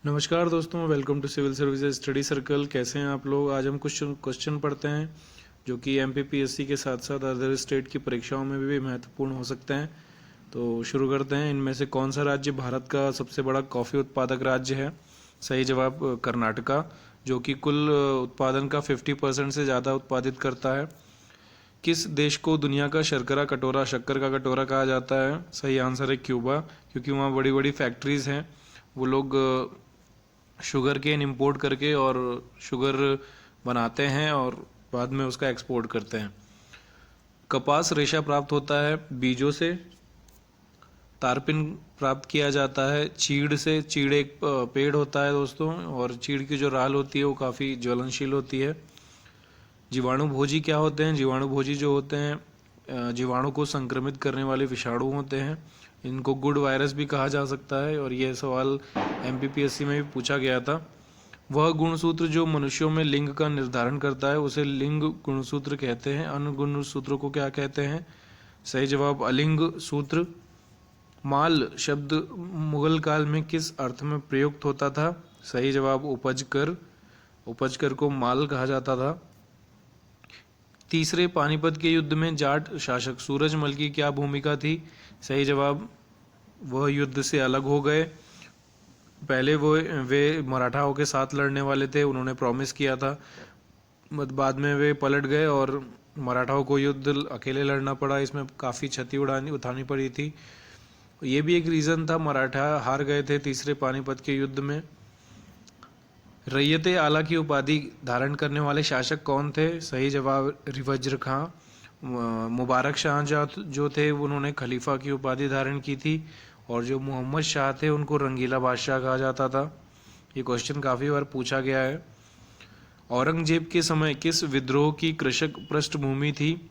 नमस्कार दोस्तों, welcome to civil services study circle. कैसे हैं आप लोग। आज हम कुछ क्वेश्चन पढ़ते हैं जो कि एमपीपीएससी के साथ साथ अदर स्टेट की परीक्षाओं में भी महत्वपूर्ण हो सकते हैं। तो शुरू करते हैं। इनमें से कौन सा राज्य भारत का सबसे बड़ा कॉफ़ी उत्पादक राज्य है। सही जवाब कर्नाटका, जो कि कुल उत्पादन का 50% से ज़्यादा उत्पादित करता है। किस देश को दुनिया का शक्कर का कटोरा कहा जाता है। सही आंसर है क्यूबा, क्योंकि वहाँ बड़ी बड़ी फैक्ट्रीज हैं। वो लोग शुगर केन इंपोर्ट करके और शुगर बनाते हैं और बाद में उसका एक्सपोर्ट करते हैं। कपास रेशा प्राप्त होता है बीजों से। तारपिन प्राप्त किया जाता है चीड़ से। चीड़ एक पेड़ होता है दोस्तों, और चीड़ की जो राल होती है वो काफ़ी ज्वलनशील होती है। जीवाणु भोजी क्या होते हैं। जीवाणु भोजी जो होते हैं जीवाणु को संक्रमित करने वाले विषाणु होते हैं। इनको गुड वायरस भी कहा जा सकता है, और यह सवाल एमपीपीएससी में भी पूछा गया था। वह गुणसूत्र जो मनुष्यों में लिंग का निर्धारण करता है उसे लिंग गुणसूत्र कहते हैं। अन्य गुणसूत्रों को क्या कहते हैं। सही जवाब अलिंग सूत्र। माल शब्द मुगल काल में किस अर्थ में प्रयुक्त होता था। सही जवाब उपज कर। उपज कर को माल कहा जाता था। तीसरे पानीपत के युद्ध में जाट शासक सूरजमल की क्या भूमिका थी। सही जवाब वह युद्ध से अलग हो गए। पहले वे मराठाओं के साथ लड़ने वाले थे, उन्होंने प्रॉमिस किया था, बाद में वे पलट गए और मराठाओं को युद्ध अकेले लड़ना पड़ा। इसमें काफ़ी क्षति उठानी पड़ी थी। ये भी एक रीज़न था, मराठा हार गए थे तीसरे पानीपत के युद्ध में। रैयते आला की उपाधि धारण करने वाले शासक कौन थे। सही जवाब रिवज्र खां। मुबारक शाह जो थे उन्होंने खलीफा की उपाधि धारण की थी, और जो मोहम्मद शाह थे उनको रंगीला बादशाह कहा जाता था। ये क्वेश्चन काफ़ी बार पूछा गया है। औरंगजेब के समय किस विद्रोह की कृषक पृष्ठभूमि थी।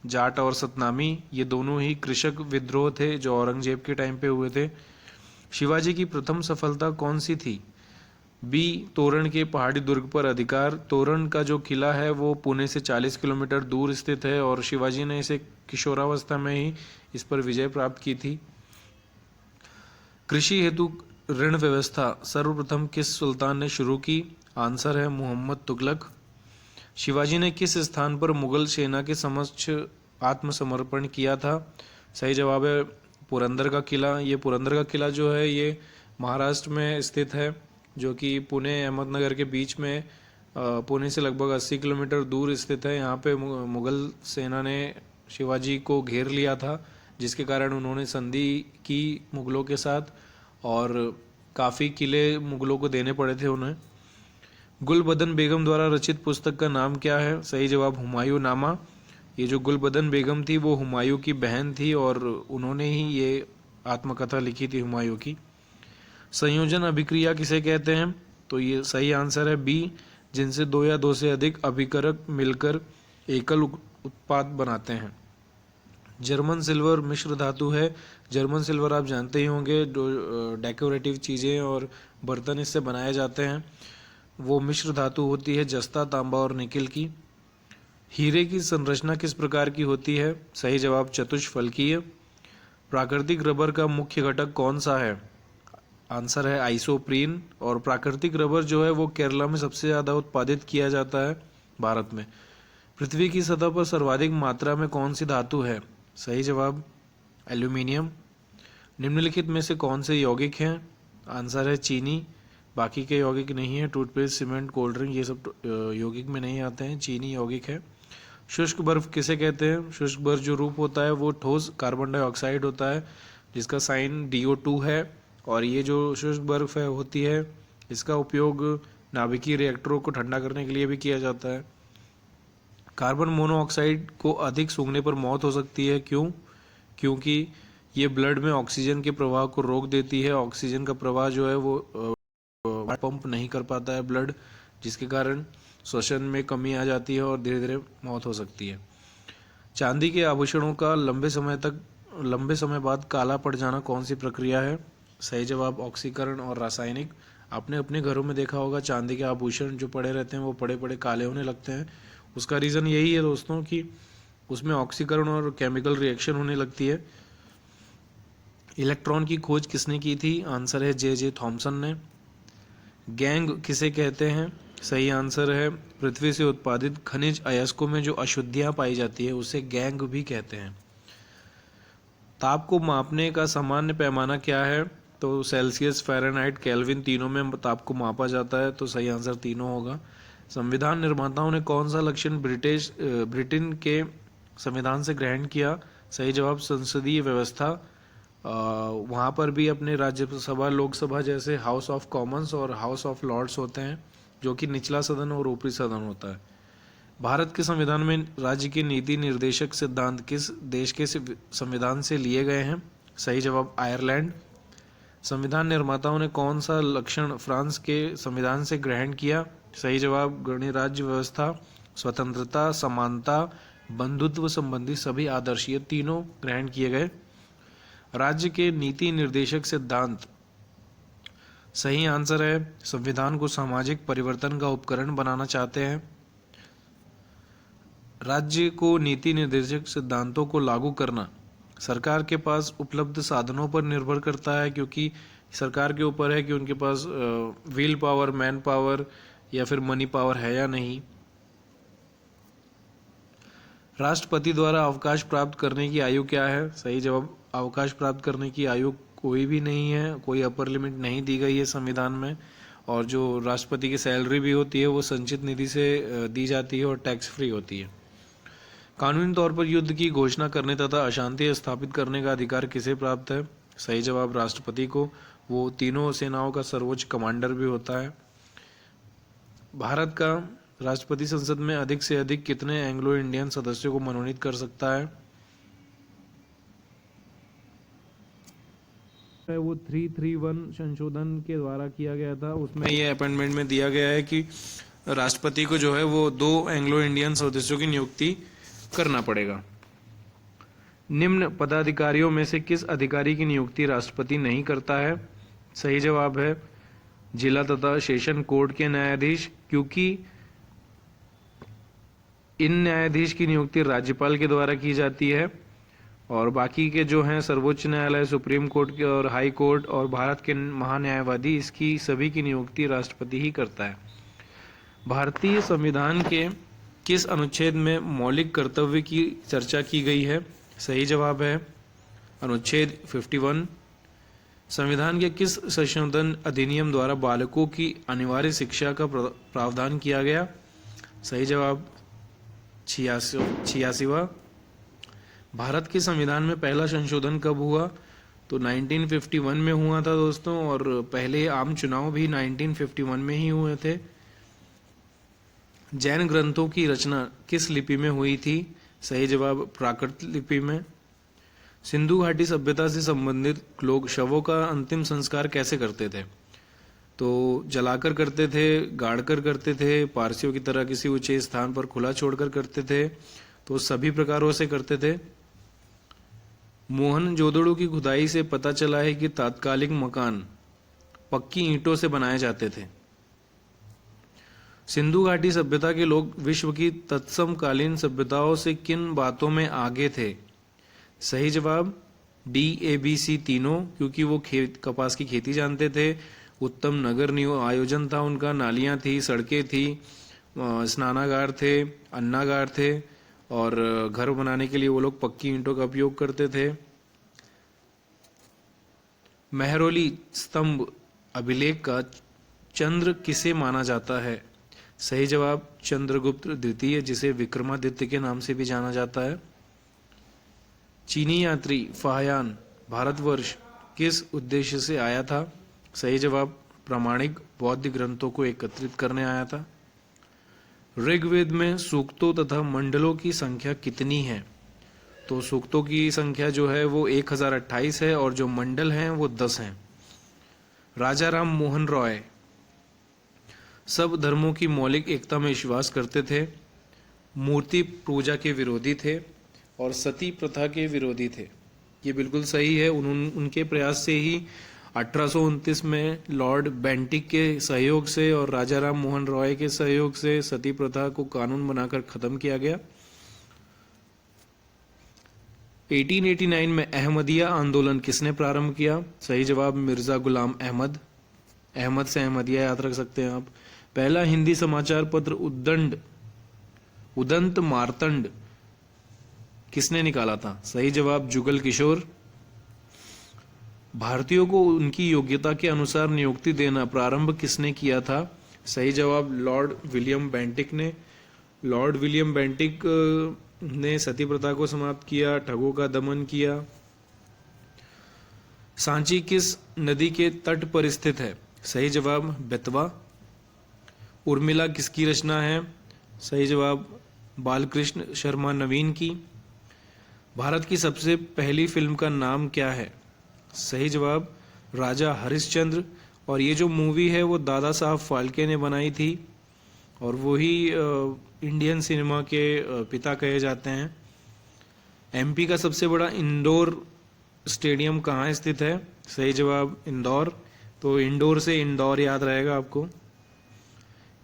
जाट और सतनामी, ये दोनों ही कृषक विद्रोह थे जो औरंगजेब के टाइम पे हुए थे। शिवाजी की प्रथम सफलता कौन सी थी। बी तोरण के पहाड़ी दुर्ग पर अधिकार। तोरण का जो किला है वो पुणे से 40 किलोमीटर दूर स्थित है, और शिवाजी ने इसे किशोरावस्था में ही इस पर विजय प्राप्त की थी। कृषि हेतु ऋण व्यवस्था सर्वप्रथम किस सुल्तान ने शुरू की। आंसर है मोहम्मद तुगलक। शिवाजी ने किस स्थान पर मुगल सेना के समक्ष आत्मसमर्पण किया था। सही जवाब है पुरंदर का किला। ये पुरंदर का किला जो है ये महाराष्ट्र में स्थित है, जो कि पुणे अहमदनगर के बीच में पुणे से लगभग 80 किलोमीटर दूर स्थित है। यहाँ पे मुगल सेना ने शिवाजी को घेर लिया था, जिसके कारण उन्होंने संधि की मुगलों के साथ, और काफ़ी किले मुगलों को देने पड़े थे उन्हें। गुलबदन बेगम द्वारा रचित पुस्तक का नाम क्या है। सही जवाब हुमायूं नामा। ये जो गुलबदन बेगम थी वो हुमायूं की बहन थी, और उन्होंने ही ये आत्मकथा लिखी थी हुमायूं की। संयोजन अभिक्रिया किसे कहते हैं। तो ये सही आंसर है बी, जिनसे दो या दो से अधिक अभिकारक मिलकर एकल उत्पाद बनाते हैं। जर्मन सिल्वर मिश्र धातु है। जर्मन सिल्वर आप जानते ही होंगे, जो डेकोरेटिव चीज़ें और बर्तन इससे बनाए जाते हैं, वो मिश्र धातु होती है जस्ता, तांबा और निकिल की। हीरे की संरचना किस प्रकार की होती है। सही जवाब चतुष्फलकीय। प्राकृतिक रबर का मुख्य घटक कौन सा है। आंसर है आइसोप्रीन। और प्राकृतिक रबर जो है वो केरला में सबसे ज़्यादा उत्पादित किया जाता है भारत में। पृथ्वी की सतह पर सर्वाधिक मात्रा में कौन सी धातु है। सही जवाब एल्यूमिनियम। निम्नलिखित में से कौन से यौगिक हैं। आंसर है चीनी। बाकी के यौगिक नहीं है, टूथपेस्ट, सीमेंट, कोल्ड ड्रिंक, ये सब यौगिक में नहीं आते हैं, चीनी यौगिक है। शुष्क बर्फ किसे कहते हैं। शुष्क बर्फ जो रूप होता है वो ठोस कार्बन डाइऑक्साइड होता है, जिसका साइन DO2 है। और ये जो शुष्क बर्फ है होती है, इसका उपयोग नाभिकीय रिएक्टरों को ठंडा करने के लिए भी किया जाता है। कार्बन मोनोऑक्साइड को अधिक सूंघने पर मौत हो सकती है, क्यों। क्योंकि ये ब्लड में ऑक्सीजन के प्रवाह को रोक देती है। ऑक्सीजन का प्रवाह जो है वो पंप नहीं कर पाता है ब्लड, जिसके कारण श्वसन में कमी आ जाती है और धीरे धीरे मौत हो सकती है। चांदी के आभूषणों का लंबे समय बाद काला पड़ जाना कौन सी प्रक्रिया है। सही जवाब ऑक्सीकरण और रासायनिक। आपने अपने घरों में देखा होगा, चांदी के आभूषण जो पड़े रहते हैं वो पड़े पड़े काले होने लगते हैं। उसका रीज़न यही है दोस्तों कि उसमें ऑक्सीकरण और केमिकल रिएक्शन होने लगती है। इलेक्ट्रॉन की खोज किसने की थी। आंसर है J.J. थॉमसन ने। गैंग किसे कहते हैं? सही आंसर है पृथ्वी से उत्पादित खनिज अयस्कों में जो अशुद्धियां पाई जाती है उसे गैंग भी कहते हैं। ताप को मापने का सामान्य पैमाना क्या है? तो सेल्सियस, फ़ारेनहाइट, केल्विन तीनों में ताप को मापा जाता है, तो सही आंसर तीनों होगा। संविधान निर्माताओं ने कौन सा लक्षण ब्रिटेन के संविधान से ग्रहण किया? सही जवाब संसदीय व्यवस्था। वहाँ पर भी अपने राज्यसभा, लोकसभा जैसे हाउस ऑफ कॉमन्स और हाउस ऑफ लॉर्ड्स होते हैं, जो कि निचला सदन और ऊपरी सदन होता है। भारत के संविधान में राज्य के नीति निर्देशक सिद्धांत किस देश के संविधान से लिए गए हैं? सही जवाब आयरलैंड। संविधान निर्माताओं ने कौन सा लक्षण फ्रांस के संविधान से ग्रहण किया? सही जवाब गणराज्य व्यवस्था, स्वतंत्रता, समानता, बंधुत्व संबंधी सभी आदर्श, ये तीनों ग्रहण किए गए। राज्य के नीति निर्देशक सिद्धांत, सही आंसर है संविधान को सामाजिक परिवर्तन का उपकरण बनाना चाहते हैं। राज्य को नीति निर्देशक सिद्धांतों को लागू करना सरकार के पास उपलब्ध साधनों पर निर्भर करता है, क्योंकि सरकार के ऊपर है कि उनके पास व्हील पावर, मैन पावर या फिर मनी पावर है या नहीं। राष्ट्रपति द्वारा अवकाश प्राप्त करने की आयु क्या है? सही जवाब अवकाश प्राप्त करने की आयु कोई भी नहीं है, कोई अपर लिमिट नहीं दी गई है संविधान में। और जो राष्ट्रपति की सैलरी भी होती है वो संचित निधि से दी जाती है और टैक्स फ्री होती है। कानूनी तौर पर युद्ध की घोषणा करने तथा अशांति स्थापित करने का अधिकार किसे प्राप्त है? सही जवाब राष्ट्रपति को, वो तीनों सेनाओं का सर्वोच्च कमांडर भी होता है। भारत का राष्ट्रपति संसद में अधिक से अधिक कितने एंग्लो इंडियन सदस्यों को मनोनीत कर सकता है? वो 331 संशोधन के द्वारा किया गया था, उसमें ये अपॉइंटमेंट में दिया गया है कि राष्ट्रपति को जो है वो 2 एंग्लो इंडियन सदस्यों की नियुक्ति करना पड़ेगा। निम्न पदाधिकारियों में से किस अधिकारी की नियुक्ति राष्ट्रपति नहीं करता है? सही जवाब है जिला तथा सेशन कोर्ट के न्यायाधीश, क्योंकि इन न्यायाधीश की नियुक्ति राज्यपाल के द्वारा की जाती है और बाकी के जो हैं सर्वोच्च न्यायालय, सुप्रीम कोर्ट के और हाई कोर्ट और भारत के महान्यायवादी, इसकी सभी की नियुक्ति राष्ट्रपति ही करता है। भारतीय संविधान के किस अनुच्छेद में मौलिक कर्तव्य की चर्चा की गई है? सही जवाब है अनुच्छेद 51। संविधान के किस संशोधन अधिनियम द्वारा बालकों की अनिवार्य शिक्षा का प्रावधान किया गया? सही जवाब 86वां। भारत के संविधान में पहला संशोधन कब हुआ? तो 1951 में हुआ था दोस्तों, और पहले आम चुनाव भी 1951 में ही हुए थे। जैन ग्रंथों की रचना किस लिपि में हुई थी? सही जवाब प्राकृत लिपि में। सिंधु घाटी सभ्यता से संबंधित लोग शवों का अंतिम संस्कार कैसे करते थे? तो जलाकर करते थे, गाड़कर करते थे, पारसियों की तरह किसी ऊंचे स्थान पर खुला छोड़कर करते थे, तो सभी प्रकारों से करते थे। मोहनजोदड़ो की खुदाई से पता चला है कि तात्कालिक मकान पक्की ईंटों से बनाए जाते थे। सिंधु घाटी सभ्यता के लोग विश्व की तत्समकालीन सभ्यताओं से किन बातों में आगे थे? सही जवाब DABC तीनों, क्योंकि वो कपास की खेती जानते थे, उत्तम नगर आयोजन था उनका, नालियां थी, सड़कें थी, स्नानागार थे, अन्नागार थे, और घर बनाने के लिए वो लोग पक्की ईंटों का उपयोग करते थे। मेहरौली स्तंभ अभिलेख का चंद्र किसे माना जाता है? सही जवाब चंद्रगुप्त द्वितीय, जिसे विक्रमादित्य के नाम से भी जाना जाता है। चीनी यात्री फाहयान भारतवर्ष किस उद्देश्य से आया था? सही जवाब प्रामाणिक बौद्ध ग्रंथों को एकत्रित करने आया था। ऋग्वेद में सूक्तों तथा मंडलों की संख्या कितनी है? तो सूक्तों की संख्या जो है वो 1028 है और जो मंडल हैं वो 10 हैं। राजा राम मोहन रॉय सब धर्मों की मौलिक एकता में विश्वास करते थे, मूर्ति पूजा के विरोधी थे और सती प्रथा के विरोधी थे। ये बिल्कुल सही है। उनके प्रयास से ही 1829 में लॉर्ड बेंटिक के सहयोग से और राजा राम मोहन रॉय के सहयोग से सती प्रथा को कानून बनाकर खत्म किया गया। 1889 में अहमदिया आंदोलन किसने प्रारंभ किया? सही जवाब मिर्जा गुलाम अहमद। अहमद से अहमदिया याद रख सकते हैं आप। पहला हिंदी समाचार पत्र उदंत मार्तंड किसने निकाला था? सही जवाब जुगल किशोर। भारतीयों को उनकी योग्यता के अनुसार नियुक्ति देना प्रारंभ किसने किया था? सही जवाब लॉर्ड विलियम बेंटिक ने। लॉर्ड विलियम बेंटिक ने सती प्रथा को समाप्त किया, ठगों का दमन किया। सांची किस नदी के तट पर स्थित है? सही जवाब बेतवा। उर्मिला किसकी रचना है? सही जवाब बालकृष्ण शर्मा नवीन की। भारत की सबसे पहली फिल्म का नाम क्या है? सही जवाब राजा हरिश्चंद्र। और ये जो मूवी है वो दादा साहब फाल्के ने बनाई थी और वो ही इंडियन सिनेमा के पिता कहे जाते हैं। एमपी का सबसे बड़ा इंडोर स्टेडियम कहाँ स्थित है? सही जवाब इंदौर। तो इंडोर से इंदौर याद रहेगा आपको।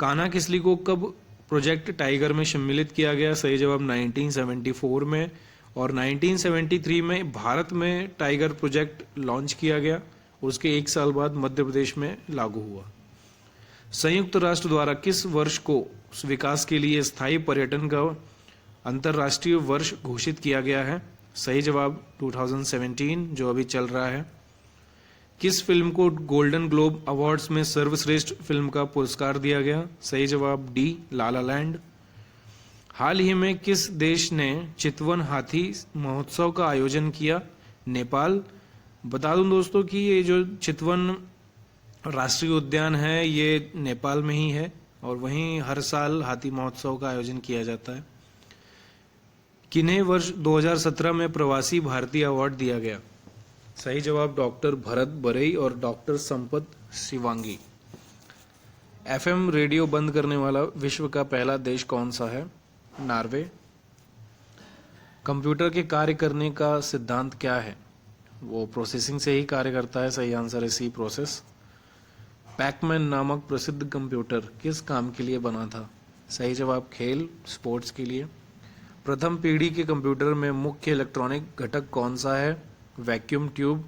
कान्हा किसली को कब प्रोजेक्ट टाइगर में सम्मिलित किया गया? सही जवाब 1974 में। और 1973 में भारत में टाइगर प्रोजेक्ट लॉन्च किया गया और उसके एक साल बाद मध्य प्रदेश में लागू हुआ। संयुक्त राष्ट्र द्वारा किस वर्ष को विकास के लिए स्थायी पर्यटन का अंतर्राष्ट्रीय वर्ष घोषित किया गया है? सही जवाब 2017 जो अभी चल रहा है। किस फिल्म को गोल्डन ग्लोब अवार्ड्स में सर्वश्रेष्ठ फिल्म का पुरस्कार दिया गया? सही जवाब डी ला ला लैंड। हाल ही में किस देश ने चितवन हाथी महोत्सव का आयोजन किया? नेपाल। बता दूं दोस्तों कि ये जो चितवन राष्ट्रीय उद्यान है ये नेपाल में ही है और वहीं हर साल हाथी महोत्सव का आयोजन किया जाता है। किन्हें वर्ष 2017 में प्रवासी भारतीय अवार्ड दिया गया? सही जवाब डॉक्टर भरत बरई और doctor Sampat Shivangi. FM radio बंद करने वाला विश्व का पहला देश कौन सा है? नॉर्वे। कंप्यूटर के कार्य करने का सिद्धांत क्या है? वो प्रोसेसिंग से ही कार्य करता है। सही आंसर है सी प्रोसेस। पैकमैन नामक प्रसिद्ध कंप्यूटर किस काम के लिए बना था? सही जवाब खेल स्पोर्ट्स के लिए। प्रथम पीढ़ी के कंप्यूटर में मुख्य इलेक्ट्रॉनिक घटक कौन सा है? Vacuum tube.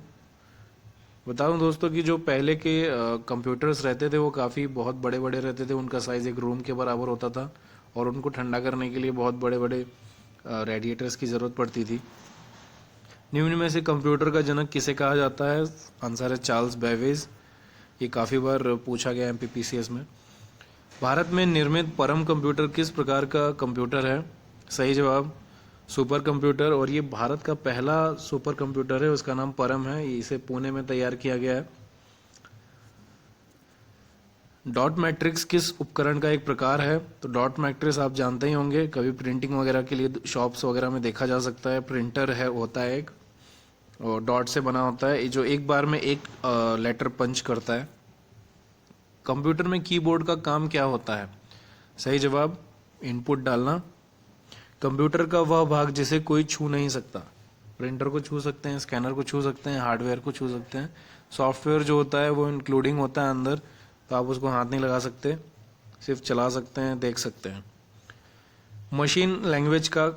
बताऊं दोस्तों कि जो पहले के कंप्यूटर्स रहते थे वो काफ़ी बहुत बड़े बड़े रहते थे। उनका साइज़ एक रूम के बराबर होता था और उनको ठंडा करने के लिए बहुत बड़े बड़े रेडिएटर्स की ज़रूरत पड़ती थी। निम्न में से कंप्यूटर का जनक किसे कहा जाता है? आंसर है चार्ल्स बेबेज। ये काफ़ी बार पूछा गया एमपीपीसीएस में। भारत में निर्मित परम कंप्यूटर किस प्रकार का कंप्यूटर है? सही जवाब सुपर कंप्यूटर। और ये भारत का पहला सुपर कंप्यूटर है, उसका नाम परम है। इसे पुणे में तैयार किया गया है। डॉट मैट्रिक्स किस उपकरण का एक प्रकार है? तो डॉट मैट्रिक्स आप जानते ही होंगे, कभी प्रिंटिंग वगैरह के लिए शॉप्स वगैरह में देखा जा सकता है। प्रिंटर है होता है एक और डॉट से बना होता है जो एक बार में एक लेटर पंच करता है। कंप्यूटर में कीबोर्ड का काम क्या होता है? सही जवाब इनपुट डालना। कंप्यूटर का वह भाग जिसे कोई छू नहीं सकता। प्रिंटर को छू सकते हैं, स्कैनर को छू सकते हैं, हार्डवेयर को छू सकते हैं। सॉफ्टवेयर जो होता है वो इंक्लूडिंग होता है अंदर, तो आप उसको हाथ नहीं लगा सकते, सिर्फ चला सकते हैं, देख सकते हैं। मशीन लैंग्वेज का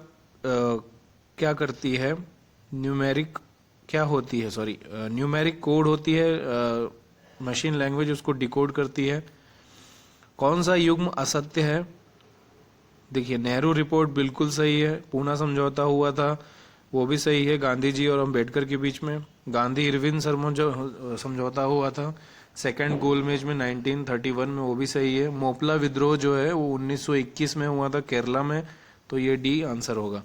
क्या करती है? न्यूमेरिक क्या होती है? सॉरी न्यूमेरिक कोड होती है। मशीन लैंग्वेज उसको डिकोड करती है। कौन सा युग्म असत्य है? देखिए नेहरू रिपोर्ट बिल्कुल सही है। पूना समझौता हुआ था वो भी सही है, गांधी जी और अम्बेडकर के बीच में। गांधी इरविन समझौता हुआ था सेकंड गोलमेज में 1931 में, वो भी सही है। मोपला विद्रोह जो है वो 1921 में हुआ था केरला में, तो ये डी आंसर होगा।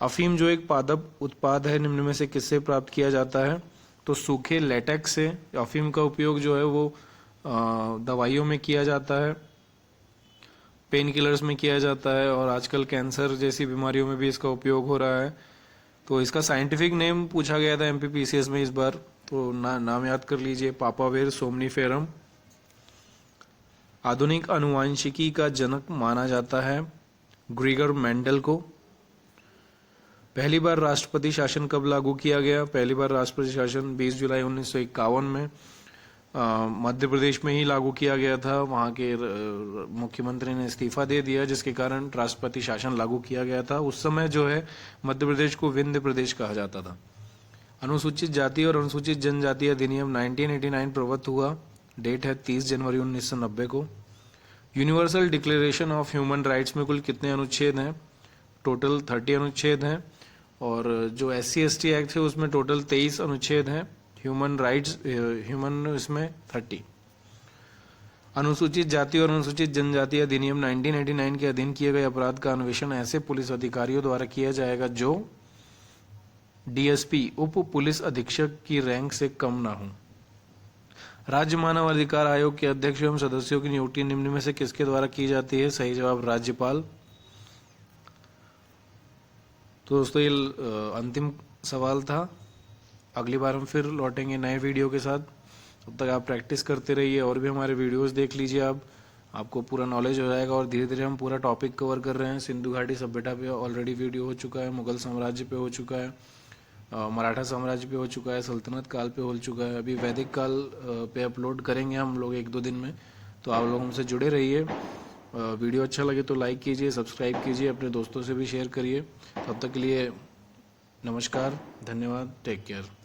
अफीम जो एक पादप उत्पाद है निम्न में से किससे प्राप्त किया जाता है? तो सूखे लेटेक्स से। अफीम का उपयोग जो है वो दवाइयों में किया जाता है, पेन किलर्स में किया जाता है और आजकल कैंसर जैसी बीमारियों में भी इसका उपयोग हो रहा है। तो इसका साइंटिफिक नेम पूछा गया था एमपीपीसीएस में इस बार, तो नाम याद कर लीजिए, पापावेर सोमनीफेरम। आधुनिक आनुवांशिकी का जनक माना जाता है ग्रीगर मेंडल को। पहली बार राष्ट्रपति शासन कब लागू किया गया? पहली बार राष्ट्रपति शासन 20 जुलाई 1951 में मध्य प्रदेश में ही लागू किया गया था। वहाँ के मुख्यमंत्री ने इस्तीफा दे दिया जिसके कारण राष्ट्रपति शासन लागू किया गया था। उस समय जो है मध्य प्रदेश को विंध्य प्रदेश कहा जाता था। अनुसूचित जाति और अनुसूचित जनजाति अधिनियम 1989 प्रवृत्त हुआ। डेट है 30 जनवरी 1990 को। Universal declaration of human rights में कुल कितने अनुच्छेद हैं? टोटल 30 अनुच्छेद हैं। और जो SC/ST एक्ट है उसमें टोटल 23 अनुच्छेद हैं। ह्यूमन इसमें 30। अनुसूचित जाति और अनुसूचित जनजाति अधिनियम 1989 के अधीन किए गए अपराध का अन्वेषण ऐसे पुलिस अधिकारियों द्वारा किया जाएगा जो DSP उप पुलिस अधीक्षक की रैंक से कम ना हो। राज्य मानव अधिकार आयोग के अध्यक्ष एवं सदस्यों की नियुक्ति निम्न में से किसके द्वारा की जाती है? सही जवाब राज्यपाल। तो दोस्तों ये अंतिम सवाल था। अगली बार हम फिर लौटेंगे नए वीडियो के साथ। तब तक आप प्रैक्टिस करते रहिए और भी हमारे वीडियोस देख लीजिए। आपको पूरा नॉलेज हो जाएगा और धीरे धीरे हम पूरा टॉपिक कवर कर रहे हैं। सिंधु घाटी सभ्यता पे ऑलरेडी वीडियो हो चुका है, मुगल साम्राज्य पे हो चुका है, मराठा साम्राज्य पे हो चुका है, सल्तनत काल पे हो चुका है। अभी वैदिक काल पे अपलोड करेंगे हम लोग 1-2 दिन में। तो आप लोग हमसे जुड़े रहिए। वीडियो अच्छा लगे तो लाइक कीजिए, सब्सक्राइब कीजिए, अपने दोस्तों से भी शेयर करिए। तब तक के लिए नमस्कार, धन्यवाद, टेक केयर।